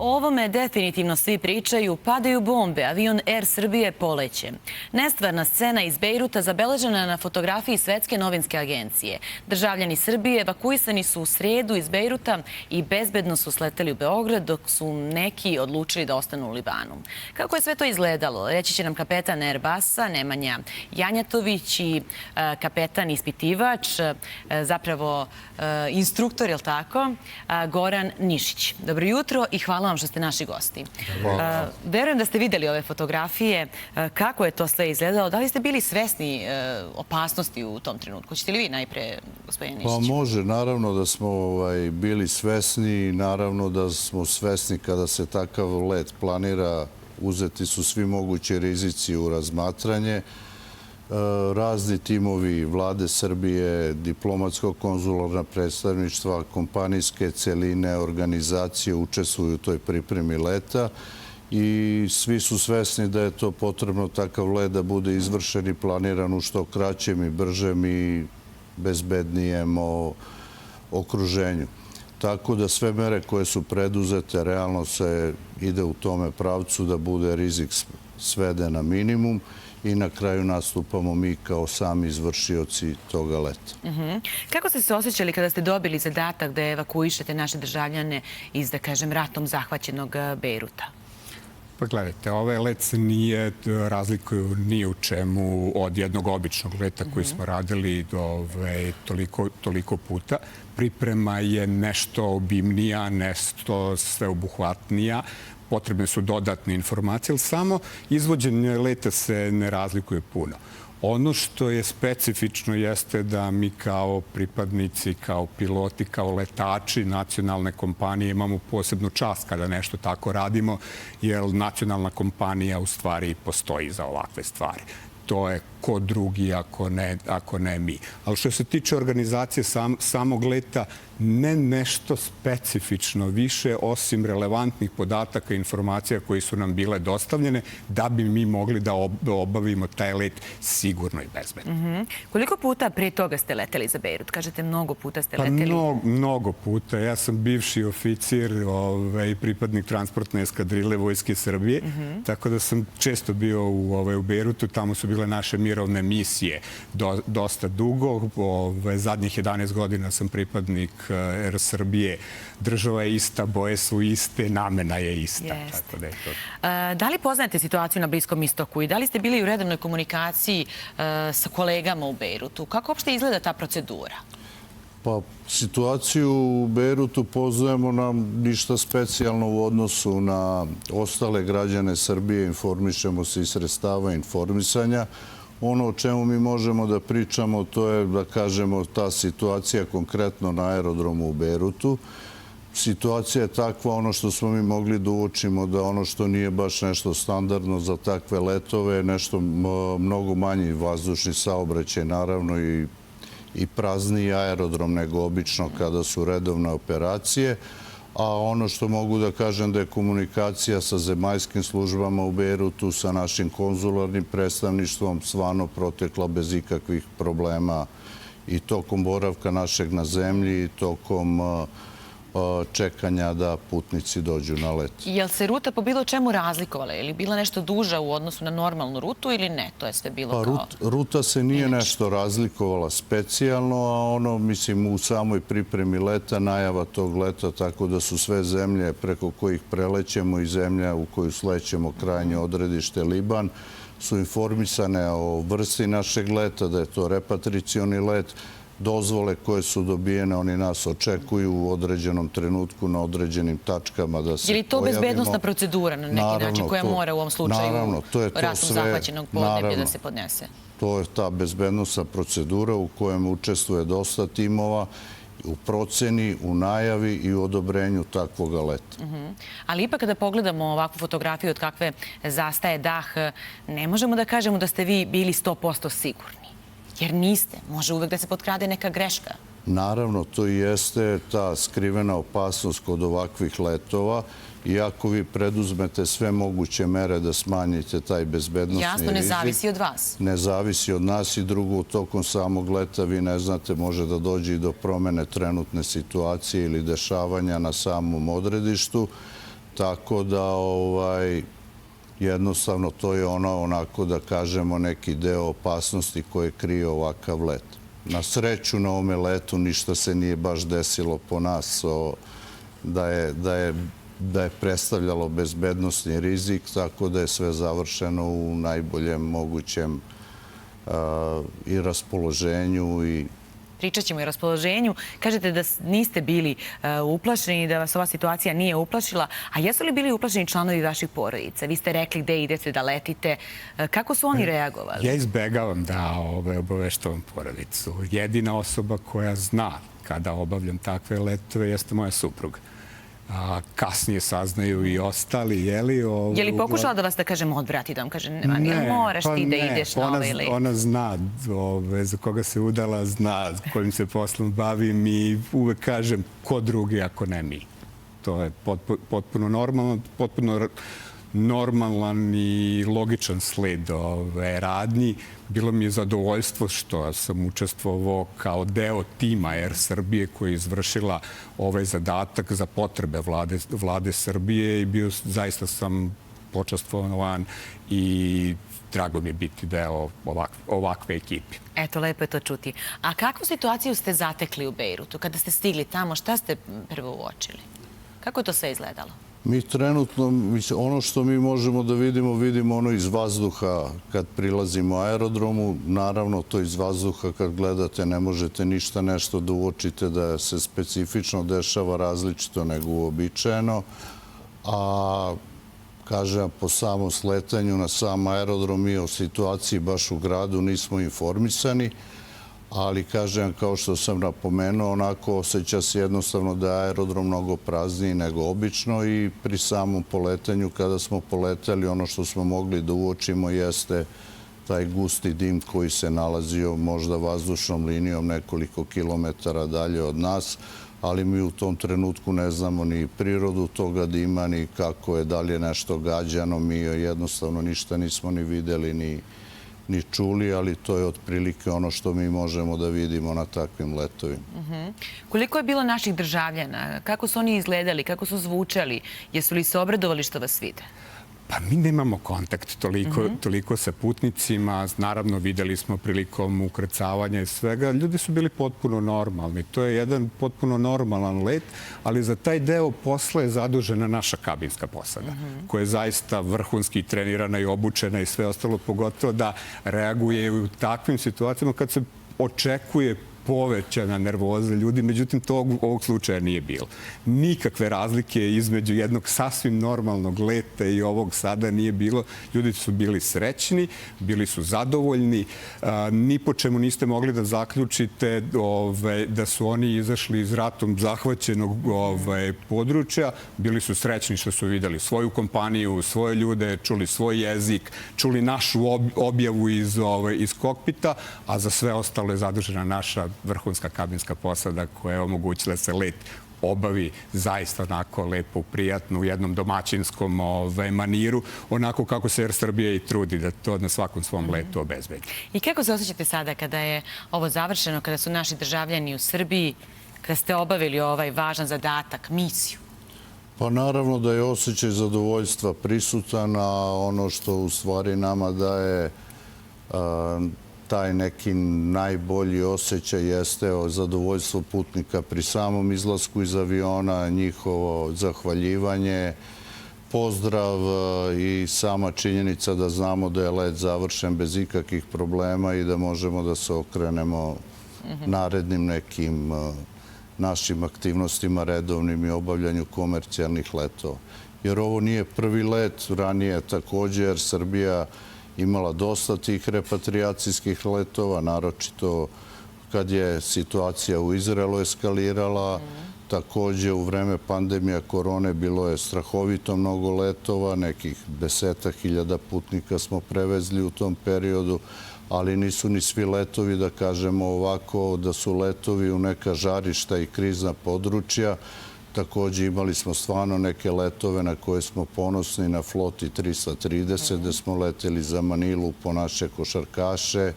O ovome definitivno svi pričaju, padaju bombe, avion Air Srbije poleće. Nestvarna scena iz Bejruta zabeležena je na fotografiji Svetske novinske agencije. Državljani Srbije evakuisani su u srijedu iz Bejruta i bezbedno su sleteli u Beograd, dok su neki odlučili da ostanu u Libanu. Kako je sve to izgledalo? Reći će nam kapetan Airbusa Nemanja Janjatović i kapetan ispitivač, zapravo instruktor, je li tako, Goran Nišić. Dobro jutro i hvala vam što ste naši gosti. Verujem da ste vidjeli ove fotografije. Kako je to sve izgledalo? Da li ste bili svesni opasnosti u tom trenutku? Hoćete li vi najpre, gospodine Nišić? Pa može, naravno da smo bili svesni. Naravno da smo svesni kada se takav let planira. Uzeti su svi mogući rizici u razmatranje. Razni timovi vlade Srbije, diplomatsko-konzularna predstavništva, kompanijske celine, organizacije učestvuju u toj pripremi leta i svi su svesni da je to potrebno takav let da bude izvršen i planiran u što kraćem i bržem i bezbednijem okruženju. Tako da sve mere koje su preduzete, realno se ide u tome pravcu da bude rizik sveden na minimum i na kraju nastupamo mi kao sami izvršioci toga leta. Kako ste se osjećali kada ste dobili zadatak da evakuišete naše državljane iz, da kažem, ratom zahvaćenog Bejruta? Pa gledajte, ovaj let se nije razlikuju ni u čemu od jednog običnog leta koji smo radili toliko puta. Priprema je nešto obimnija, nešto sveobuhvatnija. Potrebne su dodatne informacije, ali samo izvođenje leta se ne razlikuje puno. Ono što je specifično jeste da mi kao pripadnici, kao piloti, kao letači nacionalne kompanije imamo posebnu čast kada nešto tako radimo, jer nacionalna kompanija u stvari postoji za ovakve stvari. To je ko drugi, ako ne mi. Ali što se tiče organizacije samog leta, ne nešto specifično više, osim relevantnih podataka i informacija koji su nam bile dostavljene, da bi mi mogli da obavimo taj let sigurno i bezbedno. Koliko puta prije toga ste leteli za Bejrut? Kažete, mnogo puta ste leteli? Pa mnogo puta. Ja sam bivši oficir i pripadnik transportne eskadrile Vojske Srbije, tako da sam često bio u Bejrutu. Tamo su bile naše mirovne misije dosta dugo. Zadnjih 11 godina sam pripadnik Air Srbije. Država je ista, boje su iste, namena je ista. Da li poznajete situaciju na Bliskom istoku i da li ste bili u redovnoj komunikaciji sa kolegama u Bejrutu? Kako uopšte izgleda ta procedura? Pa situaciju u Bejrutu poznajemo nam ništa specijalno u odnosu na ostale građane Srbije. Informišemo se iz sredstava informisanja. Ono o čemu mi možemo da pričamo, to je, da kažemo, ta situacija konkretno na aerodromu u Bejrutu. Situacija je takva, ono što smo mi mogli da uočimo, da ono što nije baš nešto standardno za takve letove je nešto mnogo manji vazdušni saobraćaj, naravno i prazniji aerodrom nego obično kada su redovne operacije. A ono što mogu da kažem da je komunikacija sa zemaljskim službama u Bejrutu, sa našim konzularnim predstavništvom stvarno protekla bez ikakvih problema i tokom boravka našeg na zemlji i tokom čekanja da putnici dođu na let. Je li se ruta po bilo čemu razlikovala? Je li bila nešto duža u odnosu na normalnu rutu ili ne? To je sve bilo kao... Ruta se nije nešto razlikovala specijalno, a ono, mislim, u samoj pripremi leta, najava tog leta, tako da su sve zemlje preko kojih prelećemo i zemlja u koju slećemo krajnje odredište Liban, su informisane o vrsti našeg leta, da je to repatricioni let, dozvole koje su dobijene, oni nas očekuju u određenom trenutku na određenim tačkama da se pojavimo. Je li to bezbednostna procedura na neki način koja mora u ovom slučaju ratom zahvaćenog podneblja da se podnese? To je ta bezbednostna procedura u kojem učestvuje dosta timova u proceni, u najavi i u odobrenju takvog leta. Ali ipak kada pogledamo ovakvu fotografiju od kakve zastaje dah, ne možemo da kažemo da ste vi bili 100% sigurni. Jer niste. Može uvek da se potkrade neka greška. Naravno, to i jeste ta skrivena opasnost kod ovakvih letova. Iako vi preduzmete sve moguće mere da smanjite taj bezbednosni rizik. Jasno, ne zavisi od vas. Ne zavisi od nas i drugo, tokom samog leta vi ne znate, može da dođe i do promene trenutne situacije ili dešavanja na samom odredištu. tako da jednostavno to je onako da kažemo neki deo opasnosti koje krije ovakav let. Na sreću na ovome letu ništa se nije baš desilo po nas da je predstavljalo bezbednosni rizik, tako da je sve završeno u najboljem mogućem i raspoloženju i Pričat ćemo i o raspoloženju. Kažete da niste bili uplašeni, da vas ova situacija nije uplašila. A jesu li bili uplašeni članovi vaših porodica? Vi ste rekli gde idete da letite. Kako su oni reagovali? Ja izbegavam da obaveštavam porodicu. Jedina osoba koja zna kada obavljam takve letove jeste moja supruga. Kasnije saznaju i ostali, jeli? Je li pokušala da vas, da kažem, odvrati, da vam kaže, ne, moraš ti da ideš na ovaj let? Ona zna za koga se udala, zna kojim se poslom bavim i uvek kažem ko drugi ako ne mi. To je potpuno normalan i logičan sled radnji. Bilo mi je zadovoljstvo što sam učestvovao kao deo tima Air Srbije koja je izvršila ovaj zadatak za potrebe vlade Srbije i zaista sam počastvovan i drago mi je biti deo ovakve ekipe. Eto, lepo je to čuti. A kakvu situaciju ste zatekli u Bejrutu? Kada ste stigli tamo, šta ste prvo uočili? Kako je to sve izgledalo? Mi trenutno, ono što mi možemo da vidimo ono iz vazduha kad prilazimo aerodromu. Naravno, to iz vazduha kad gledate ne možete ništa nešto da uočite da se specifično dešava različito nego uobičajeno. A, kažem, po samom sletanju na sam aerodrom mi o situaciji baš u gradu nismo informisani. Ali, kažem, kao što sam napomenuo, onako osjeća se jednostavno da je aerodrom mnogo prazniji nego obično i pri samom poletanju, kada smo poletali, ono što smo mogli da uočimo jeste taj gusti dim koji se nalazio možda vazdušnom linijom nekoliko kilometara dalje od nas, ali mi u tom trenutku ne znamo ni prirodu toga dima, ni kako je dalje nešto gađano. Mi jednostavno ništa nismo ni videli, ni čuli, ali to je otprilike ono što mi možemo da vidimo na takvim letovima. Koliko je bilo naših državljana? Kako su oni izgledali? Kako su zvučali? Jesu li se obradovali što vas vide? Pa mi nemamo kontakt toliko sa putnicima. Naravno, videli smo prilikom ukrcavanja i svega. Ljudi su bili potpuno normalni. To je jedan potpuno normalan let, ali za taj deo posla je zadužena naša kabinska posada, koja je zaista vrhunski trenirana i obučena i sve ostalo, pogotovo da reaguje u takvim situacijama kad se očekuje povećana nervoza ljudi, međutim, to ovog slučaja nije bilo. Nikakve razlike između jednog sasvim normalnog leta i ovog sada nije bilo. Ljudi su bili srećni, bili su zadovoljni. Ni po čemu niste mogli da zaključite da su oni izašli iz ratom zahvaćenog područja. Bili su srećni što su videli svoju kompaniju, svoje ljude, čuli svoj jezik, čuli našu objavu iz kokpita, a za sve ostalo je zadužena naša vrhunska kabinska posada koja je omogućila da se let obavi zaista onako lepo, prijatno, u jednom domaćinskom maniru, onako kako se Air Srbija i trudi da to na svakom svom letu obezbedi. I kako se osjećate sada kada je ovo završeno, kada su naši državljani u Srbiji, kada ste obavili ovaj važan zadatak, misiju? Pa naravno da je osjećaj zadovoljstva prisutan, a ono što u stvari nama daje taj neki najbolji osjećaj jeste zadovoljstvo putnika pri samom izlasku iz aviona, njihovo zahvaljivanje, pozdrav i sama činjenica da znamo da je let završen bez ikakvih problema i da možemo da se okrenemo narednim nekim našim aktivnostima redovnim i obavljanju komercijalnih letova. Jer ovo nije prvi let, ranije također Air Srbija imala dosta tih repatrijacijskih letova, naročito kad je situacija u Izraelu eskalirala. Također u vreme pandemija korone bilo je strahovito mnogo letova, nekih 10.000 putnika smo prevezli u tom periodu, ali nisu ni svi letovi, da kažemo ovako, da su letovi u neka žarišta i krizna područja. Također imali smo stvarno neke letove na koje smo ponosni, na floti 330, gde smo leteli za Manilu po naše košarkaše.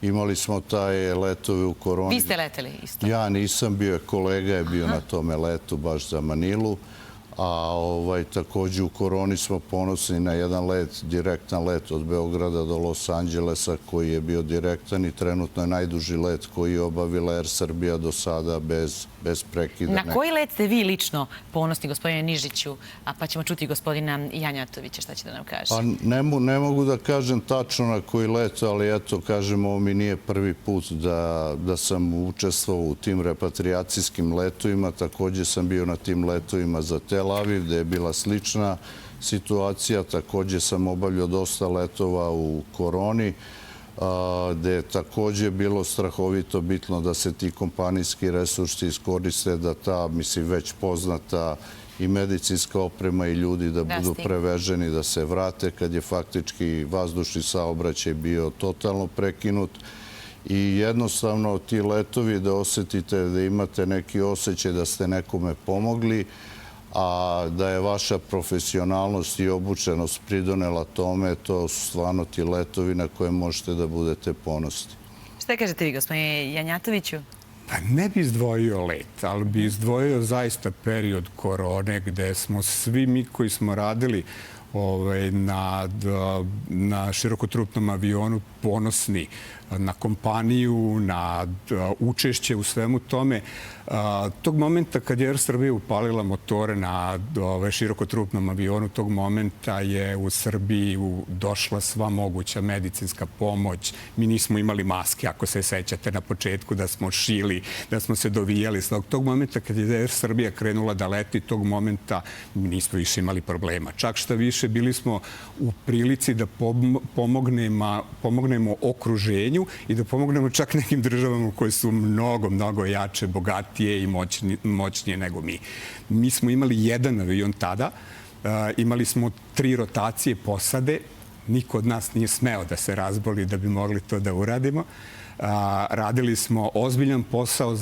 Imali smo taj letove u koroni. Vi ste leteli isto? Ja nisam bio, kolega je bio na tome letu baš za Manilu, a takođe u koroni smo ponosni na jedan let, direktan let od Beograda do Los Angelesa koji je bio direktan i trenutno je najduži let koji je obavila Air Srbija do sada bez prekida. Na koji let ste vi lično ponosni, gospodine Nižiću, a pa ćemo čuti gospodina Janjatovića šta će da nam kaže? Pa ne mogu da kažem tačno na koji let, ali eto, kažem, ovo mi nije prvi put da sam učestvovao u tim repatriacijskim letovima. Takođe sam bio na tim letovima za Tel Aviv, gde je bila slična situacija. Takođe sam obavljao dosta letova u koroni, gde je takođe bilo strahovito bitno da se ti kompanijski resursi iskoriste, da ta, mislim, već poznata i medicinska oprema i ljudi da budu preveženi, da se vrate kad je faktički vazdušni saobraćaj bio totalno prekinut. I jednostavno ti letovi da osetite da imate neki osjećaj da ste nekome pomogli, a da je vaša profesionalnost i obučenost pridonela tome, to su stvarno ti letovi na koje možete da budete ponosni. Šta kažete vi, gospodine Janjatoviću? Pa ne bi izdvojio let, ali bi izdvojio zaista period korone gde smo svi mi koji smo radili na širokotrupnom avionu ponosni na kompaniju, na učešće u svemu tome. Tog momenta kad je Air Srbija upalila motore na širokotrupnom avionu, tog momenta je u Srbiji došla sva moguća medicinska pomoć. Mi nismo imali maske, ako se sećate na početku, da smo šili, da smo se dovijali. Tog momenta kad je Air Srbija krenula da leti, tog momenta mi nismo više imali problema. Čak šta više, bili smo u prilici da pomognemo okruženju i da pomognemo čak nekim državama koje su mnogo jače, bogatije i moćnije nego mi. Mi smo imali jedan avion tada, imali smo 3 rotacije posade, niko od nas nije smeo da se razboli da bi mogli to da uradimo. Radili smo ozbiljan posao,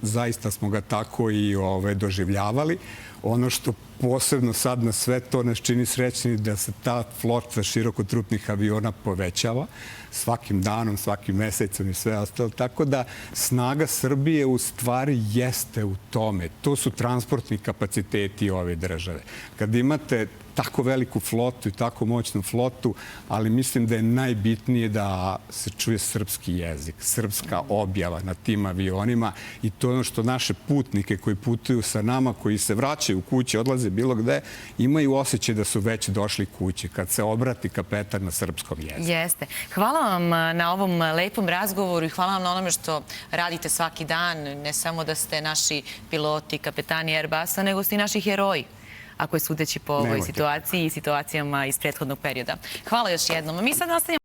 zaista smo ga tako i doživljavali. Ono što posebno sad na sve to nas čini srećni da se ta flota širokotrupnih aviona povećava svakim danom, svakim mesecom i sve ostalo. Tako da snaga Srbije u stvari jeste u tome. To su transportni kapaciteti ove države. Kad imate tako veliku flotu i tako moćnu flotu, ali mislim da je najbitnije da se čuje srpski jezik, srpska objava na tim avionima i to je ono što naše putnike koji putuju sa nama, koji se vraćaju u kući, odlaze bilo gde, imaju osjećaj da su već došli kući kad se obrati kapetan na srpskom jeziku. Jeste. Hvala vam na ovom lepom razgovoru i hvala vam na onome što radite svaki dan. Ne samo da ste naši piloti, kapetani Airbusa, nego ste i naši heroji, ako je sudeći po ovoj situaciji i situacijama iz prethodnog perioda. Hvala još jednom. Mi sad nastavljamo